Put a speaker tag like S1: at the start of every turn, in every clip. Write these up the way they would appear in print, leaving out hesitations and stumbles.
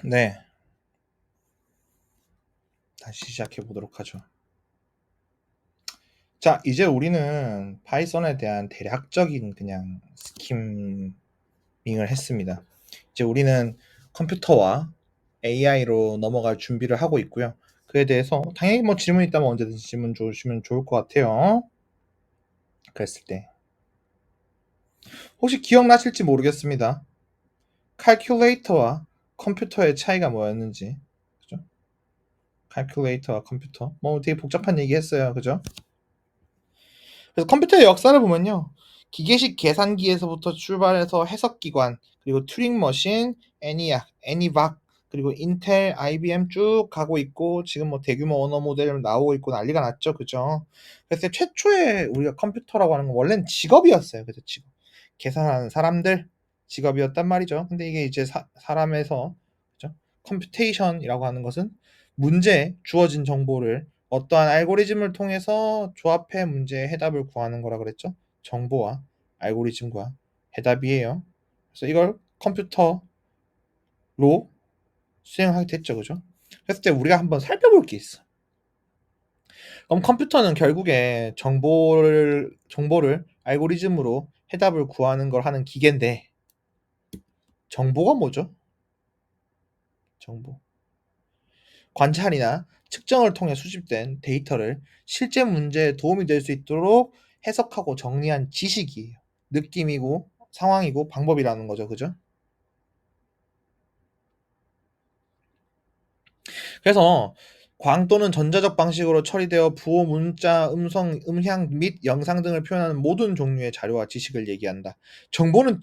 S1: 네. 다시 시작해 보도록 하죠. 자, 이제 우리는 파이썬에 대한 대략적인 그냥 스키밍을 했습니다. 이제 우리는 컴퓨터와 AI로 넘어갈 준비를 하고 있고요. 그에 대해서 당연히 뭐 질문 있다면 언제든지 질문 주시면 좋을 것 같아요. 그랬을 때 혹시 기억나실지 모르겠습니다. 칼큘레이터와 컴퓨터의 차이가 뭐였는지. 그죠? 칼큘레이터와 컴퓨터. 뭐 되게 복잡한 얘기 했어요. 그죠? 그래서 컴퓨터의 역사를 보면요. 기계식 계산기에서부터 출발해서 해석기관, 그리고 튜링 머신, 애니악, 애니박, 그리고 인텔, IBM 쭉 가고 있고 지금 뭐 대규모 언어 모델 나오고 있고 난리가 났죠. 그죠? 그래서 최초에 우리가 컴퓨터라고 하는 건 원래는 직업이었어요. 그죠? 직업. 계산하는 사람들 직업이었단 말이죠. 근데 이게 이제 사람에서 그죠? 컴퓨테이션이라고 하는 것은 문제, 주어진 정보를 어떠한 알고리즘을 통해서 조합해 문제의 해답을 구하는 거라 그랬죠. 정보와 알고리즘과 해답이에요. 그래서 이걸 컴퓨터로 수행하게 됐죠. 그죠? 그랬을 때 우리가 한번 살펴볼 게 있어. 그럼 컴퓨터는 결국에 정보를 알고리즘으로 해답을 구하는 걸 하는 기계인데 정보가 뭐죠? 정보. 관찰이나 측정을 통해 수집된 데이터를 실제 문제에 도움이 될 수 있도록 해석하고 정리한 지식이에요. 느낌이고 상황이고 방법이라는 거죠. 그죠? 그래서 광 또는 전자적 방식으로 처리되어 부호, 문자, 음성, 음향 및 영상 등을 표현하는 모든 종류의 자료와 지식을 얘기한다. 정보는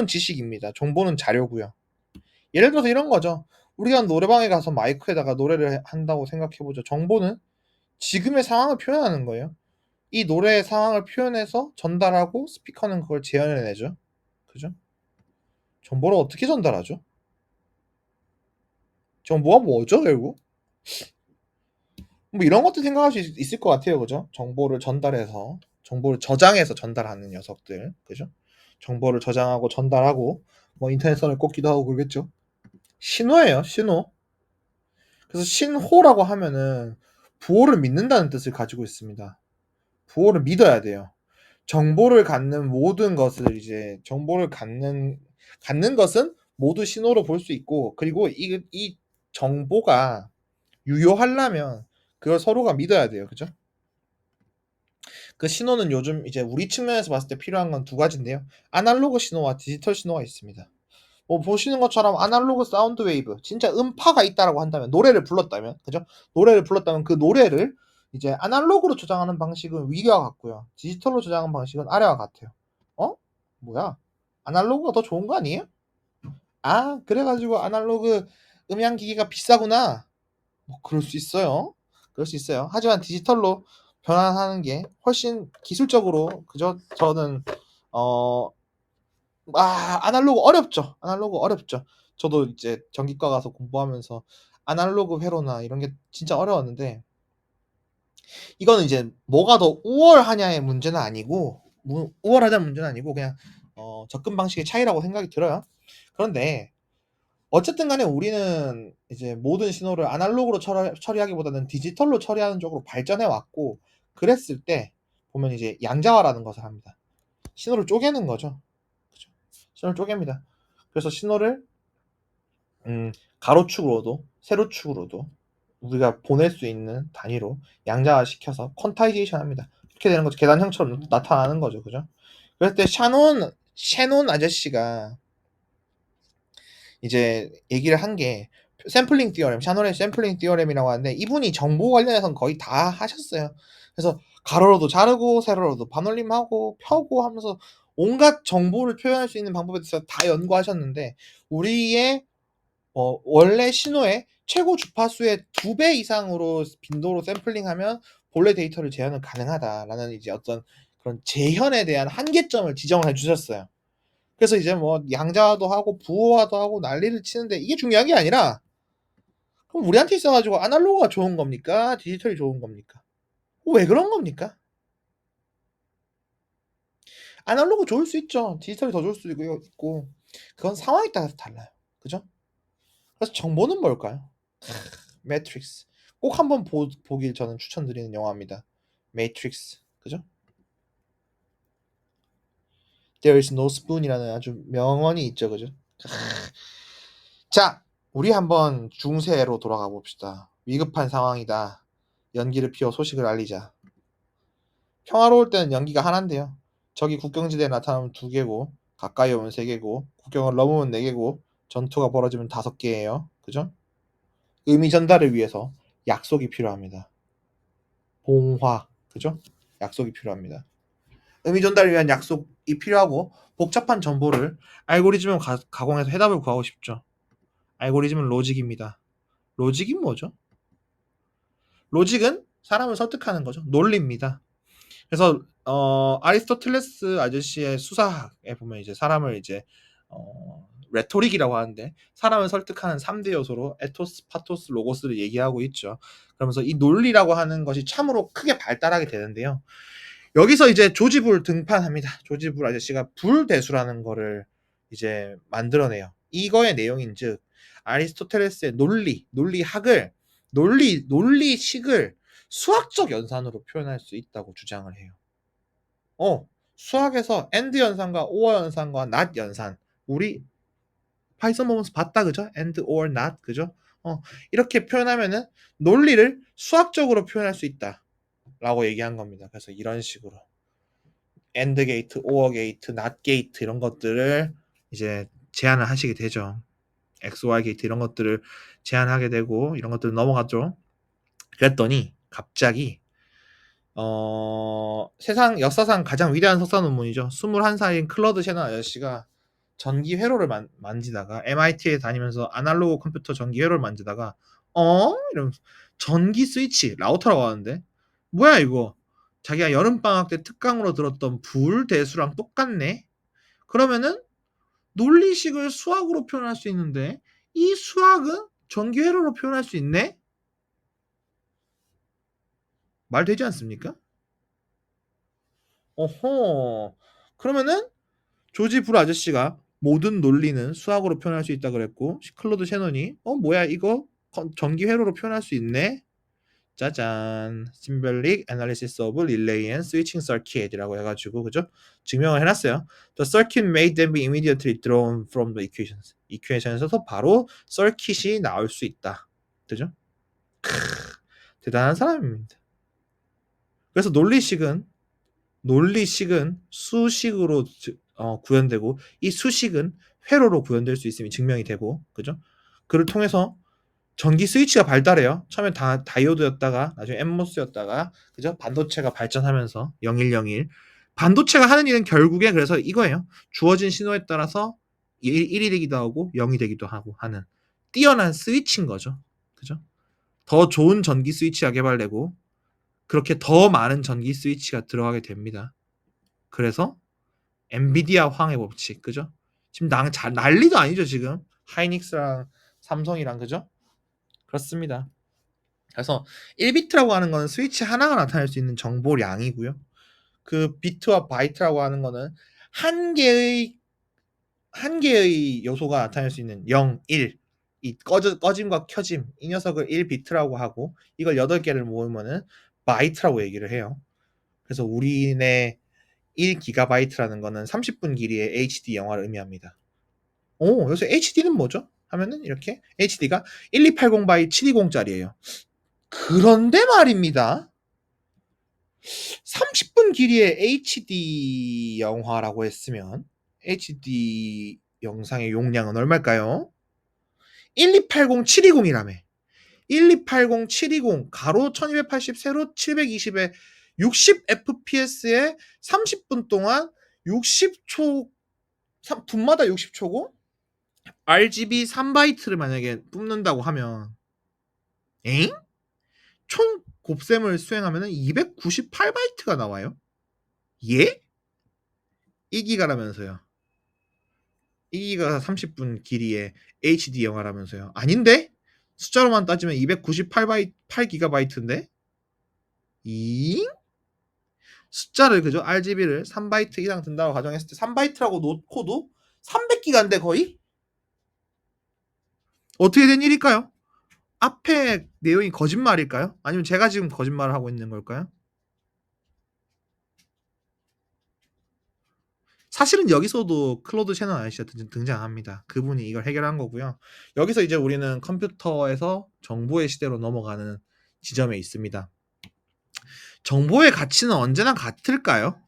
S1: 지식입니다. 정보는 자료고요. 예를 들어서 이런 거죠. 우리가 노래방에 가서 마이크에다가 노래를 한다고 생각해 보죠. 정보는 지금의 상황을 표현하는 거예요. 이 노래의 상황을 표현해서 전달하고 스피커는 그걸 재현해 내죠. 그죠? 정보를 어떻게 전달하죠? 정보가 뭐죠, 결국? 뭐 이런 것도 생각할 수 있을 것 같아요. 그죠? 정보를 전달해서, 정보를 저장해서 전달하는 녀석들. 그죠? 정보를 저장하고 전달하고, 뭐 인터넷선을 꽂기도 하고 그러겠죠. 신호예요, 신호. 그래서 신호라고 하면은 부호를 믿는다는 뜻을 가지고 있습니다. 부호를 믿어야 돼요. 정보를 갖는 모든 것을 이제 정보를 갖는 것은 모두 신호로 볼 수 있고 그리고 이 정보가 유효하려면 그걸 서로가 믿어야 돼요. 그죠? 그 신호는 요즘 이제 우리 측면에서 봤을 때 필요한 건 두 가지인데요. 아날로그 신호와 디지털 신호가 있습니다. 뭐 보시는 것처럼 아날로그 사운드 웨이브 진짜 음파가 있다라고 한다면 노래를 불렀다면 그죠? 노래를 불렀다면 그 노래를 이제 아날로그로 저장하는 방식은 위와 같고요. 디지털로 저장하는 방식은 아래와 같아요. 어? 뭐야? 아날로그가 더 좋은 거 아니에요? 아, 그래가지고 아날로그 음향 기기가 비싸구나. 뭐 그럴 수 있어요. 그럴 수 있어요. 하지만 디지털로 변환하는 게 훨씬 기술적으로 그죠? 저는 어 아날로그 어렵죠. 아날로그 어렵죠. 저도 이제 전기과 가서 공부하면서 아날로그 회로나 이런 게 진짜 어려웠는데 이거는 이제 뭐가 더 우월하냐의 문제는 아니고 우월하다는 문제는 아니고 그냥 접근 방식의 차이라고 생각이 들어요. 그런데 어쨌든 간에 우리는 이제 모든 신호를 아날로그로 처리하기보다는 디지털로 처리하는 쪽으로 발전해 왔고 그랬을 때 보면 이제 양자화라는 것을 합니다. 신호를 쪼개는 거죠. 그죠? 신호를 쪼갭니다. 그래서 신호를 가로축으로도 세로축으로도 우리가 보낼 수 있는 단위로 양자화시켜서 퀀타이제이션 합니다. 이렇게 되는 거죠. 계단형처럼 나타나는 거죠. 그죠? 그럴 때 샤논 아저씨가 이제 얘기를 한 게 샘플링 디어렘, 샤논의 샘플링 디어렘이라고 하는데 이분이 정보 관련해서는 거의 다 하셨어요. 그래서 가로로도 자르고 세로로도 반올림하고 펴고 하면서 온갖 정보를 표현할 수 있는 방법에 대해서 다 연구하셨는데 우리의 원래 신호의 최고 주파수의 2배 이상으로 빈도로 샘플링하면 본래 데이터를 재현은 가능하다라는 이제 어떤 그런 재현에 대한 한계점을 지정을 해 주셨어요. 그래서 이제 뭐 양자화도 하고 부호화도 하고 난리를 치는데 이게 중요한 게 아니라 그럼 우리한테 있어 가지고 아날로그가 좋은 겁니까? 디지털이 좋은 겁니까? 왜 그런 겁니까? 아날로그 좋을 수 있죠. 디지털이 더 좋을 수도 있고 그건 상황에 따라서 달라요. 그죠? 그래서 정보는 뭘까요? 매트릭스. 꼭 한번 보길 저는 추천드리는 영화입니다. 매트릭스. 그죠? There is no spoon이라는 아주 명언이 있죠. 그죠? 자, 우리 한번 중세로 돌아가 봅시다. 위급한 상황이다. 연기를 피워 소식을 알리자. 평화로울 때는 연기가 하나인데요. 적이 국경지대에 나타나면 2개고, 가까이 오면 3개고, 국경을 넘으면 4개고, 전투가 벌어지면 5개예요. 그죠? 의미 전달을 위해서 약속이 필요합니다. 봉화. 그죠? 약속이 필요합니다. 의미 전달을 위한 약속이 필요하고 복잡한 정보를 알고리즘을 가공해서 해답을 구하고 싶죠. 알고리즘은 로직입니다. 로직이 뭐죠? 로직은 사람을 설득하는 거죠. 논리입니다. 그래서 아리스토텔레스 아저씨의 수사학에 보면 이제 사람을 이제 레토릭이라고 하는데 사람을 설득하는 3대 요소로 에토스, 파토스, 로고스를 얘기하고 있죠. 그러면서 이 논리라고 하는 것이 참으로 크게 발달하게 되는데요. 여기서 이제 조지불 등판합니다. 조지불 아저씨가 불대수라는 거를 이제 만들어내요. 이거의 내용인즉 아리스토텔레스의 논리학을 논리식을 수학적 연산으로 표현할 수 있다고 주장을 해요. 수학에서 and 연산과 or 연산과 not 연산 우리 파이썬 보면서 봤다 그죠? and or not 그죠? 이렇게 표현하면은 논리를 수학적으로 표현할 수 있다라고 얘기한 겁니다. 그래서 이런 식으로 and 게이트, or 게이트, not 게이트 이런 것들을 이제 제한을 하시게 되죠. XY 게이트 이런 것들을 제한하게 되고 이런 것들을 넘어갔죠. 그랬더니 갑자기 세상 역사상 가장 위대한 석사 논문이죠. 21살인 클러드 셰넌 아저씨가 전기 회로를 만지다가 MIT에 다니면서 아날로그 컴퓨터 전기 회로를 만지다가 이러면서 전기 스위치 라우터라고 하는데 뭐야 이거 자기가 여름방학 때 특강으로 들었던 불대수랑 똑같네. 그러면은 논리식을 수학으로 표현할 수 있는데 이 수학은 전기 회로로 표현할 수 있네? 말 되지 않습니까? 어허. 그러면은 조지 불 아저씨가 모든 논리는 수학으로 표현할 수 있다 그랬고 클로드 셰넌이 뭐야 이거 전기 회로로 표현할 수 있네? 짜잔. Symbolic Analysis of Relay and Switching Circuit이라고 해가지고 그죠? 증명을 해놨어요. The circuit may then be immediately drawn from the equations. 이퀘이션에서 바로 서킷이 나올 수 있다. 그죠? 대단한 사람입니다. 그래서 논리식은 수식으로 구현되고 이 수식은 회로로 구현될 수 있음이 증명이 되고 그죠? 그를 통해서 전기 스위치가 발달해요. 처음에 다이오드였다가 나중에 엠모스였다가 그죠? 반도체가 발전하면서 0101 반도체가 하는 일은 결국에 그래서 이거예요. 주어진 신호에 따라서 1이 되기도 하고 0이 되기도 하고 하는 뛰어난 스위치인 거죠. 그죠? 더 좋은 전기 스위치가 개발되고 그렇게 더 많은 전기 스위치가 들어가게 됩니다. 그래서 엔비디아 황해 법칙 그죠? 지금 난리도 아니죠 지금 하이닉스랑 삼성이랑 그죠? 그렇습니다. 그래서 1비트라고 하는 거는 스위치 하나가 나타낼 수 있는 정보량이고요. 그 비트와 바이트라고 하는 거는 한 개의 요소가 나타낼 수 있는 0, 1, 이 꺼짐과 켜짐 이 녀석을 1비트라고 하고 이걸 8개를 모으면은 바이트라고 얘기를 해요. 그래서 우리네 1기가바이트라는 거는 30분 길이의 HD 영화를 의미합니다. 여기서 HD는 뭐죠? 하면은 이렇게 HD가 1280 by 720짜리예요. 그런데 말입니다. 30분 길이의 HD 영화라고 했으면 HD 영상의 용량은 얼마일까요? 1280720이라며. 1280720 가로 1280 세로 720에 60fps에 30분 동안 60초 분마다 60초고 RGB 3바이트를 만약에 뽑는다고 하면 총 곱셈을 수행하면 298바이트가 나와요. 예? 1기가라면서요. 1기가 30분 길이의 HD 영화라면서요. 아닌데? 숫자로만 따지면 298기가바이트인데? 숫자를 그죠? RGB를 3바이트 이상 든다고 가정했을 때 3바이트라고 놓고도 300기가인데 거의? 어떻게 된 일일까요? 앞에 내용이 거짓말일까요? 아니면 제가 지금 거짓말을 하고 있는 걸까요? 사실은 여기서도 클로드 채널 아저씨가 등장합니다. 그분이 이걸 해결한 거고요. 여기서 이제 우리는 컴퓨터에서 정보의 시대로 넘어가는 지점에 있습니다. 정보의 가치는 언제나 같을까요?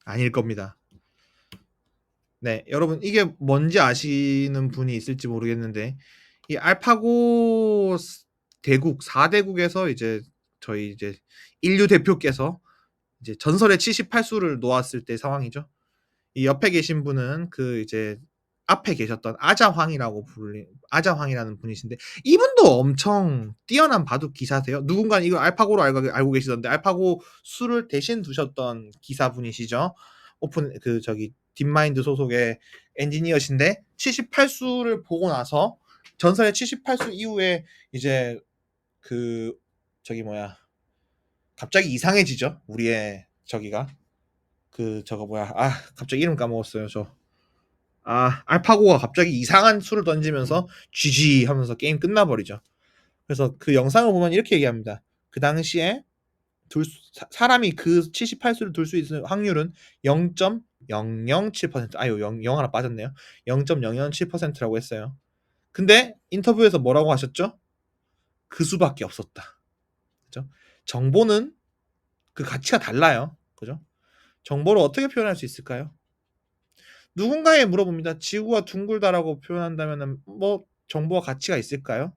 S1: 아닐 겁니다. 네, 여러분 이게 뭔지 아시는 분이 있을지 모르겠는데 이 알파고 대국 4대국에서 이제 저희 이제 인류 대표께서 이제 전설의 78수를 놓았을 때 상황이죠. 이 옆에 계신 분은 그 이제 앞에 계셨던 아자황이라는 분이신데 이분도 엄청 뛰어난 바둑 기사세요. 누군가는 이걸 알파고로 알고 계시던데 알파고 수를 대신 두셨던 기사분이시죠. 오픈 그 저기 딥마인드 소속의 엔지니어신데 78수를 보고 나서 전설의 78수 이후에 이제 그 저기 뭐야 갑자기 이상해지죠. 우리의 저기가 그 저거 뭐야 갑자기 이름 까먹었어요. 알파고가 갑자기 이상한 수를 던지면서 GG 하면서 게임 끝나버리죠. 그래서 그 영상을 보면 이렇게 얘기합니다. 그 당시에 사람이 그 78수를 둘 수 있는 확률은 0.007%. 아유, 0 하나 빠졌네요. 0.007%라고 했어요. 근데 인터뷰에서 뭐라고 하셨죠? 그 수밖에 없었다. 그죠? 정보는 그 가치가 달라요. 그죠? 정보를 어떻게 표현할 수 있을까요? 누군가에 물어봅니다. 지구가 둥글다라고 표현한다면 뭐 정보와 가치가 있을까요?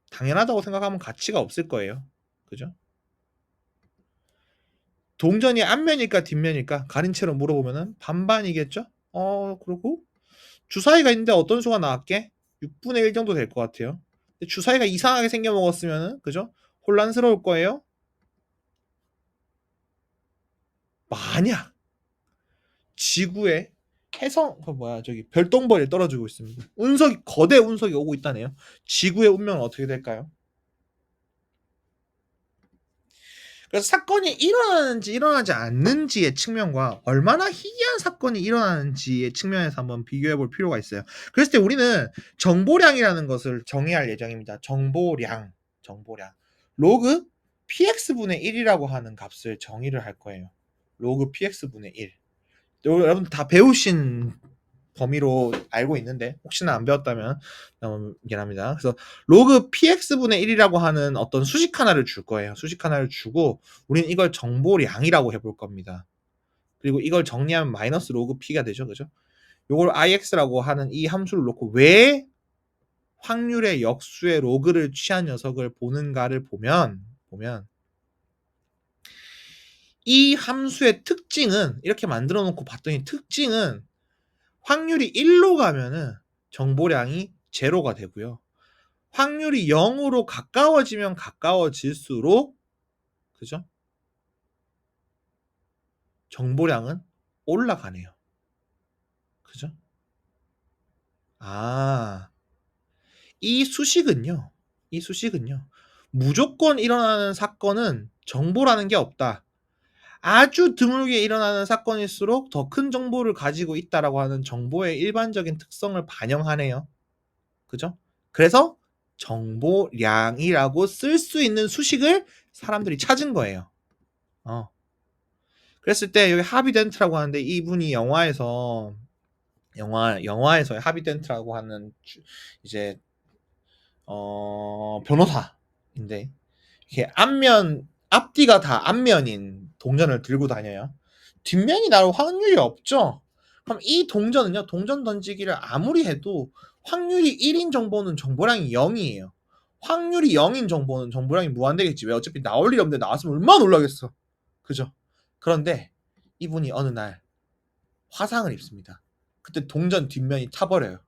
S1: 당연하다고 생각하면 가치가 없을 거예요. 그죠? 동전이 앞면일까 뒷면일까 가린 채로 물어보면은 반반이겠죠? 그리고 주사위가 있는데 어떤 수가 나왔게? 6분의 1 정도 될 것 같아요. 주사위가 이상하게 생겨 먹었으면은 그죠? 혼란스러울 거예요. 만약 지구에 저기 별똥별이 떨어지고 있습니다. 거대 운석이 오고 있다네요. 지구의 운명은 어떻게 될까요? 그래서 사건이 일어나는지 일어나지 않는지의 측면과 얼마나 희귀한 사건이 일어나는지의 측면에서 한번 비교해 볼 필요가 있어요. 그랬을 때 우리는 정보량이라는 것을 정의할 예정입니다. 정보량. 로그 px분의 1이라고 하는 값을 정의를 할 거예요. 로그 px분의 1. 여러분 다 배우신 범위로 알고 있는데 혹시나 안 배웠다면 너무 미안합니다. 그래서 로그 px분의 1이라고 하는 어떤 수식 하나를 줄 거예요. 수식 하나를 주고 우리는 이걸 정보량이라고 해볼 겁니다. 그리고 이걸 정리하면 마이너스 로그 p가 되죠. 그죠? 요걸 ix라고 하는 이 함수를 놓고 왜 확률의 역수의 로그를 취한 녀석을 보는가를 보면 이 함수의 특징은 이렇게 만들어 놓고 봤더니 특징은 확률이 1로 가면은 정보량이 제로가 되고요. 확률이 0으로 가까워지면 가까워질수록 그죠? 정보량은 올라가네요. 그죠? 아, 이 수식은요. 무조건 일어나는 사건은 정보라는 게 없다. 아주 드물게 일어나는 사건일수록 더 큰 정보를 가지고 있다라고 하는 정보의 일반적인 특성을 반영하네요. 그죠? 그래서 정보량이라고 쓸 수 있는 수식을 사람들이 찾은 거예요. 그랬을 때 여기 하비덴트라고 하는데 이분이 영화에서의 하비덴트라고 하는 이제 변호사인데 이렇게 앞뒤가 다 앞면인 동전을 들고 다녀요. 뒷면이 나올 확률이 없죠. 그럼 이 동전은요. 동전 던지기를 아무리 해도 확률이 1인 정보는 정보량이 0이에요. 확률이 0인 정보는 정보량이 무한되겠지. 왜 어차피 나올 일이 없는데 나왔으면 얼마나 놀라겠어. 그죠? 그런데 이분이 어느 날 화상을 입습니다. 그때 동전 뒷면이 타버려요.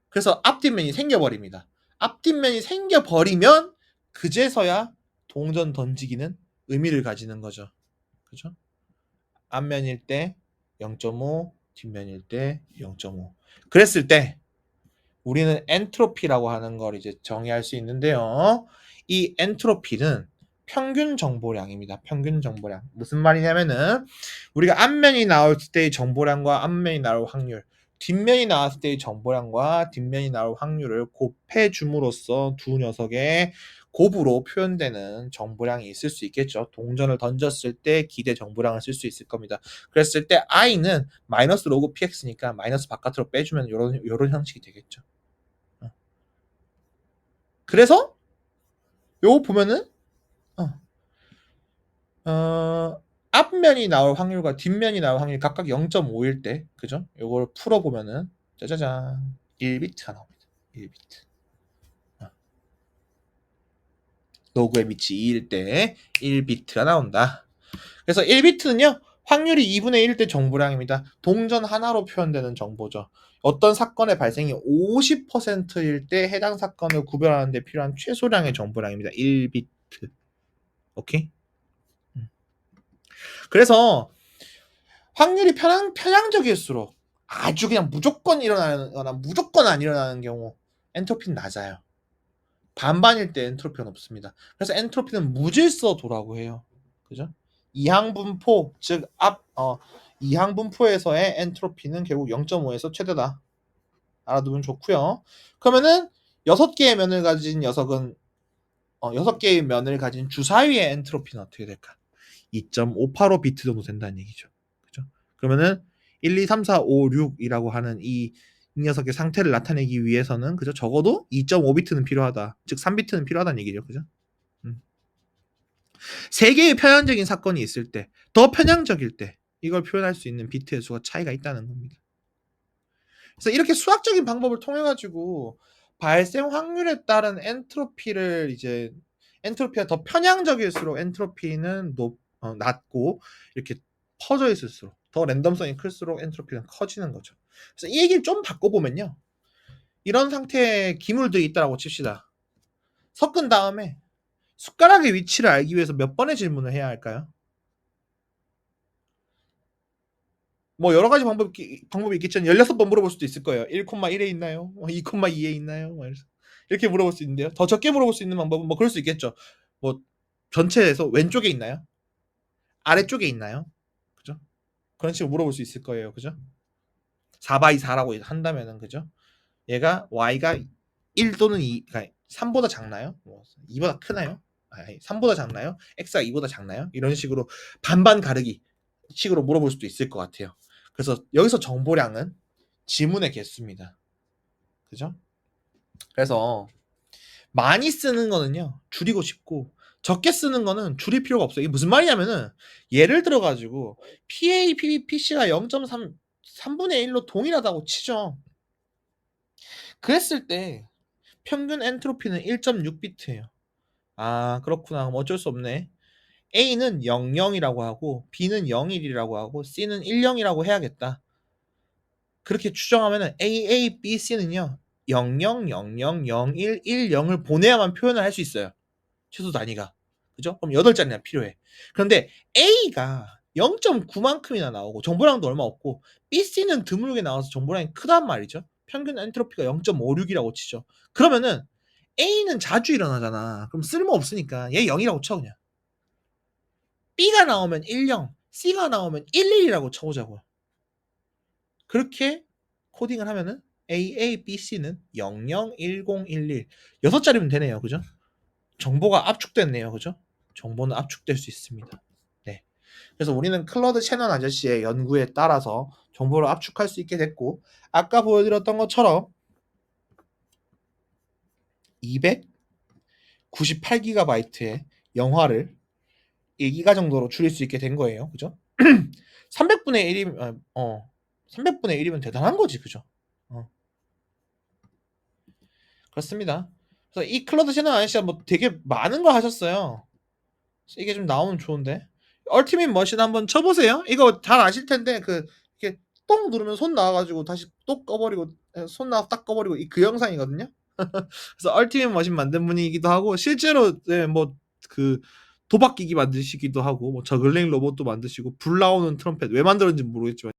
S1: 그래서 앞뒷면이 생겨버립니다. 앞뒷면이 생겨버리면 그제서야 동전 던지기는 의미를 가지는 거죠. 그죠? 앞면일 때 0.5, 뒷면일 때 0.5. 그랬을 때 우리는 엔트로피라고 하는 걸 이제 정의할 수 있는데요. 이 엔트로피는 평균 정보량입니다. 평균 정보량. 무슨 말이냐면은 우리가 앞면이 나올 때의 정보량과 앞면이 나올 확률, 뒷면이 나왔을 때의 정보량과 뒷면이 나올 확률을 곱해 줌으로써 두 녀석의 곱으로 표현되는 정보량이 있을 수 있겠죠. 동전을 던졌을 때 기대 정보량을 쓸 수 있을 겁니다. 그랬을 때 i는 마이너스 로그 px니까 마이너스 바깥으로 빼주면 요런 형식이 되겠죠. 그래서 요거 보면은 앞면이 나올 확률과 뒷면이 나올 확률이 각각 0.5일 때, 그죠? 요걸 풀어보면은, 짜자잔, 1비트가 나옵니다. 1비트. 로그의 밑이 2일 때 1비트가 나온다. 그래서 1비트는요, 확률이 2분의 1일 때 정보량입니다. 동전 하나로 표현되는 정보죠. 어떤 사건의 발생이 50%일 때 해당 사건을 구별하는 데 필요한 최소량의 정보량입니다. 1비트. 오케이? 그래서 확률이 편향적일수록 아주 그냥 무조건 일어나는 거나 무조건 안 일어나는 경우 엔트로피는 낮아요. 반반일 때 엔트로피가 높습니다. 그래서 엔트로피는 무질서도라고 해요. 그죠? 이항분포 즉 이항분포에서의 엔트로피는 결국 0.5에서 최대다. 알아두면 좋고요. 그러면은 6개의 면을 가진 녀석은 6개의 면을 가진 주사위의 엔트로피는 어떻게 될까? 2.585 비트 정도 된다는 얘기죠. 그죠? 그러면은 1, 2, 3, 4, 5, 6이라고 하는 이 녀석의 상태를 나타내기 위해서는 그죠? 적어도 2.5비트는 필요하다. 즉 3비트는 필요하다는 얘기죠. 그죠? 3개의 편향적인 사건이 있을 때, 더 편향적일 때 이걸 표현할 수 있는 비트의 수가 차이가 있다는 겁니다. 그래서 이렇게 수학적인 방법을 통해 가지고 발생 확률에 따른 엔트로피를 이제 엔트로피가 더 편향적일수록 엔트로피는 낮고 이렇게 퍼져 있을수록 더 랜덤성이 클수록 엔트로피는 커지는 거죠. 그래서 이 얘기를 좀 바꿔보면요. 이런 상태의 기물들이 있다고 칩시다. 섞은 다음에 숟가락의 위치를 알기 위해서 몇 번의 질문을 해야 할까요? 뭐 여러 가지 방법이 있겠죠. 16번 물어볼 수도 있을 거예요. 1,1에 있나요? 2,2에 있나요? 이렇게 물어볼 수 있는데요. 더 적게 물어볼 수 있는 방법은 뭐 그럴 수 있겠죠. 뭐 전체에서 왼쪽에 있나요? 아래쪽에 있나요? 그죠? 그런 식으로 물어볼 수 있을 거예요. 그죠? 4 x 4라고 한다면은 그죠? 얘가 y가 1 또는 2, 그러니까 3보다 작나요? 뭐 2보다 크나요? 아니, 3보다 작나요? x가 2보다 작나요? 이런 식으로 반반 가르기 식으로 물어볼 수도 있을 것 같아요. 그래서 여기서 정보량은 지문의 개수입니다. 그죠? 그래서 많이 쓰는 거는요 줄이고 싶고 적게 쓰는 거는 줄일 필요가 없어요. 이게 무슨 말이냐면은 예를 들어 가지고 PA, PB, PC가 3분의 1로 동일하다고 치죠. 그랬을 때 평균 엔트로피는 1.6비트예요. 아 그렇구나. 그럼 어쩔 수 없네. A는 00이라고 하고 B는 01이라고 하고 C는 10이라고 해야겠다. 그렇게 추정하면은 AA, B, C는요 00, 00, 01, 10을 보내야만 표현을 할 수 있어요. 최소 단위가. 그죠? 그럼 8자리나 필요해. 그런데 A가 0.9만큼이나 나오고 정보량도 얼마 없고 B, C는 드물게 나와서 정보량이 크단 말이죠. 평균 엔트로피가 0.56이라고 치죠. 그러면은 A는 자주 일어나잖아. 그럼 쓸모없으니까 얘 0이라고 쳐 그냥. B가 나오면 10, C가 나오면 11이라고 쳐보자고요. 그렇게 코딩을 하면은 AA, BC는 00, 10, 11 6자리면 되네요. 그죠? 정보가 압축됐네요. 그죠? 정보는 압축될 수 있습니다. 네. 그래서 우리는 클러드 채넌 아저씨의 연구에 따라서 정보를 압축할 수 있게 됐고 아까 보여드렸던 것처럼 298GB의 영화를 1기가 정도로 줄일 수 있게 된 거예요. 그죠? 300분의 1이면 300분의 1이면 대단한 거지. 그죠? 그렇습니다. 그래서 이 클러드 채널 아저씨가 뭐 되게 많은 걸 하셨어요. 이게 좀 나오면 좋은데. 얼티밋 머신 한번 쳐보세요. 이거 잘 아실 텐데 이렇게 똥 누르면 손 나와가지고 다시 또 꺼버리고 손 나와 딱 꺼버리고 그 영상이거든요. 그래서 얼티밋 머신 만든 분이기도 하고 실제로 네, 뭐그 도박기기 만드시기도 하고 뭐 저글링 로봇도 만드시고 불 나오는 트럼펫 왜 만들었는지 모르겠지만